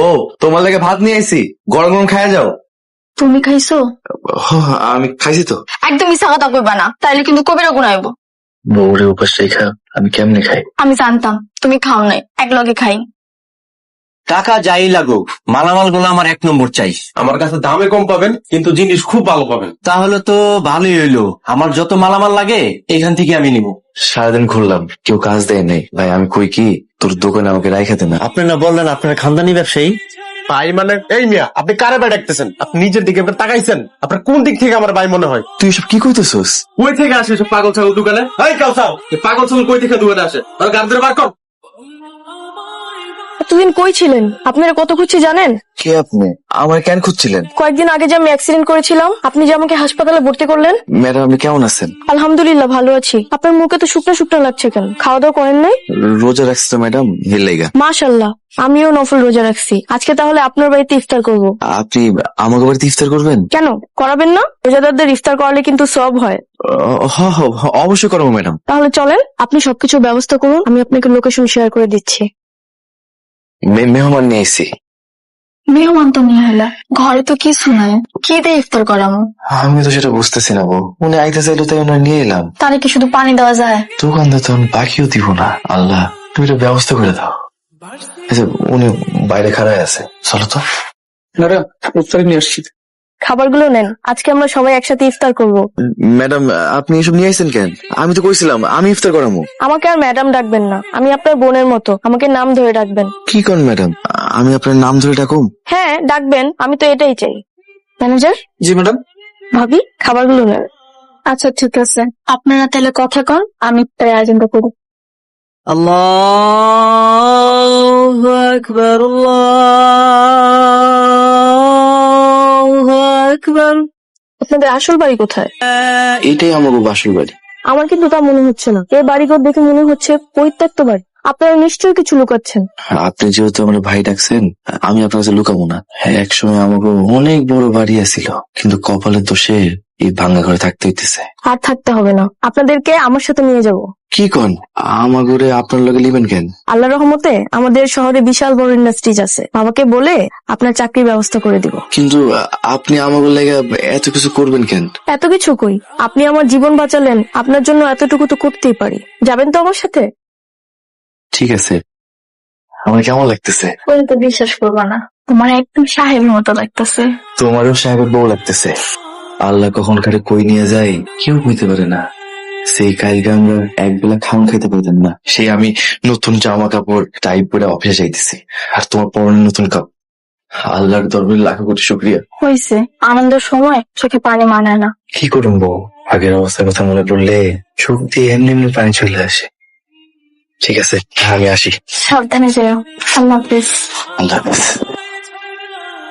বউ, তোমার লাগে ভাত নিয়ে আইছি, গরম গরম খাইয়া যাও। তুমি খাইছো? আমি খাইছি তো। একদম মিশা কথা কইবা না, তাইলে কিন্তু কবিরা গুনাহ হইব। বউরে উপাস রেখা আমি কেমনে খাই? আমি জানতাম তুমি খাও নাই, এক লগে খাই। টাকা যাই লাগুক, মালামাল গুলো আমার 1 নম্বর চাই। আমার কাছে দামে কম পাবেন, কিন্তু জিনিস খুব ভালো পাবেন। তাহলে তো ভালোই হইলো, আমার যত মালামাল লাগে এখান থেকে আমি নিব। সারাদিন ঘুরলাম, কেউ কাজ দেয় নাই। ভাই আমি কই কি, তোর দোকানে আমাকে রাইখা দে না। আপনি না বললেন আপনার খানদানি ব্যবসায়ী? ভাই মানে এই মিয়া, আপনি কারে ভাই ডাকতেছেন? আপনি নিজের দিকে একবার তাকাইছেন? আপনার কোন দিক থেকে আমার ভাই মনে হয়? তুই এসব কি কইতেছস? কই থেকে আসে সব পাগল ছাগল দোকানে? এই কাউসাও, এই পাগল ছাগল কই থেকে দোকানে আসে? আর গার্ডদের বার কর। এতদিন কই ছিলেন? আপনারা কত খুঁজছি জানেন? কে আপনি? আমার কেন খুঁজছিলেন? কয়েকদিন আগে যে আমি অ্যাক্সিডেন্ট করেছিলাম, আপনি যে আমাকে হাসপাতালে ভর্তি করলেন। ম্যাডাম আপনি কেমন আছেন? আলহামদুলিল্লাহ ভালো আছি। আপনার মুখে তো শুকনো শুকনো লাগছে কেন? খাওয়া দাওয়া করেন নাই? রোজা রাখছি তো ম্যাডাম, হেলেগা। মাশাআল্লাহ, আমিও নফল রোজা রাখছি। আজকে তাহলে আপনার বাড়িতে ইফতার করব। আপনি আমাকে বাড়িতে ইফতার করবেন? কেন করাবেন না? রোজাদারদের ইফতার করালে কিন্তু সওয়াব হয়। অবশ্যই করবো ম্যাডাম। তাহলে চলেন, আপনি সবকিছু ব্যবস্থা করুন, আমি আপনাকে লোকেশন শেয়ার করে দিচ্ছি। মেহমান নিয়ে আইছি। মেহমান তো নিয়ে হলো, ঘরে তো কিছু নাই, কি দিয়ে ইফতার করামো? আমি তো সেটা বুঝতেছি না বউ, উনি আইতে চাইলো তাই ওনার নিয়ে এলাম। তারে কি শুধু পানি দেওয়া যায়? দোকানদার তো আমি বাকিও দিব না। আল্লাহ তুমি এটা ব্যবস্থা করে দাও। আচ্ছা উনি বাইরে খাড়ায় আছে, চলো তো। ম্যাডাম ইফতারি নিয়ে আসছি। খাবারগুলো নেন, আজকে আমরা সবাই একসাথে ইফতার করব। ম্যাডাম আপনি এসব নিয়ে আইছেন কেন? আমি তো কইছিলাম আমি ইফতার করামু। আমাকে আর ম্যাডাম ডাকবেন না, আমি আপনার বোনের মতো, আমাকে নাম ধরে ডাকবেন। কি কোন ম্যাডাম, আমি আপনার নাম ধরে ডাকুম? হ্যাঁ ডাকবেন, আমি তো এটাই চাই। ম্যানেজার। জি ম্যাডাম। ভাবি খাবারগুলো নেন। আচ্ছা ঠিক আছে, আপনারা তাহলে কথা কন, আমি ইফতারের আয়োজনটা করি। আল্লাহু আকবার, আল্লাহু আকবার। আপনাদের আসল বাড়ি কোথায়? এটাই আমাকে বাসুর বাড়ি। আমার কিন্তু তা মনে হচ্ছে না, এই বাড়িঘর দেখে মনে হচ্ছে পরিত্যক্ত বাড়ি। আপনারা নিশ্চয়ই কিছু লুকাচ্ছেন। আপনি যেহেতু আমার ভাই ডাকছেন, আমি আপনার কাছে লুকাবো না। হ্যাঁ, একসময় আমাকে অনেক বড় বাড়ি আছিল, কিন্তু কপালের দোষে এই ভাঙা ঘরে থাকতে হইতেছে। আর থাকতে হবে না, আপনাদেরকে আমার সাথে নিয়ে যাব। কি কন, আমার ঘরে আপনার লগে নিবেন কেন? আল্লাহ রহমতে আমাদের শহরে বিশাল বড় ইন্ডাস্ট্রিজ আছে, বাবাকে বলে আপনার চাকরির ব্যবস্থা করে দিব। কিন্তু আপনি আমার লাগে এত কিছু করবেন কেন? এত কিছু কই, আপনি আমার জীবন বাঁচালেন, আপনার জন্য এতটুকু তো করতেই পারি। যাবেন তো আমার সাথে? ঠিক আছে। আমার কেমন লাগতেছে? ওই তো বিশ্বাস করবা না, তোমার একদম সাহেবের মতো লাগতেছে। তোমারও সাহেবের বউ লাগতেছে। আল্লাহ কখন কারে কই নিয়ে যায় কেউ বুঝতে পারে না। সেই কালকে আমরা একবেলা খাওয়া খাইতে পারতেন না, সেই আমি নতুন জামা কাপড় টাইপ করে অফিসে যাইতেছি, আর তোমার পরনের নতুন কাপ। আল্লাহর দরবারে লাখো কোটি শুকরিয়া। হয়েছে, আনন্দের সময় চোখে পানি মানায় না। কি করুন বউ, আগের অবস্থার কথা মনে পড়লে চোখ দিয়ে এমনি এমনি পানি চলে আসে। ঠিক আছে আমি আসি। সাবধানে যেও। আল্লাহ হাফেজ। আল্লাহ হাফেজ।